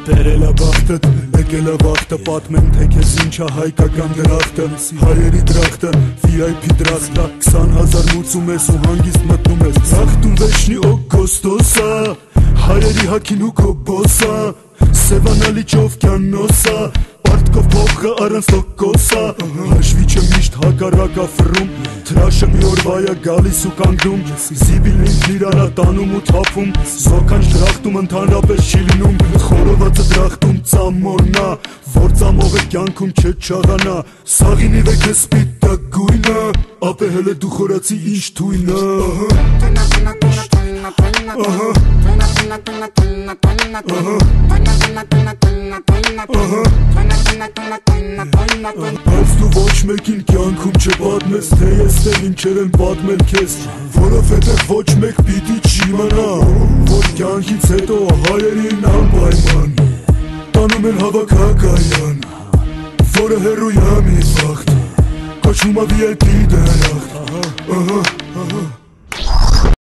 Տերել է բախտդ, եկել է վախտը, պատմեմ թե քեզ ինչա հայկական դրախտը, հայերի դրախտը, VIP դրախտը, 20,000 մուծում ես ու հանգիստ մտնում ես, դրախտում վեշնի օգոստոսա, հայերի հակին ու կոբոսա, սևանալի ճովկյանոսա, պարտկով փողը առանց տոկոսա, հաշվի չեմ միշտ հակառակ ապրում, թրաշը մի օրվա է գալիս ու կանգնում, զիբիլին իրանա տանում ու թափում, զոքանչ դրախտում ընդհանրապես չի լինում, խորովածը դրախտում ծամոնա, որ ծամողը կյանքում չէ չաղանա, սաղինի վեք է սպիտակ գույնը, ապեհել է դու խորացի ինչ թույնը, բայց դու ոչ մեկին կյանքում չպատմես, թե ես թե ինչեր են պատմել քեզ, որովհետև ոչ մեկ պիտի չիմանա, որ կյանքից հետո հայերին անպայման տանում են հավաքակայան, որը հեռու է մի վաղտ, կոչվում է VIP դրախտ,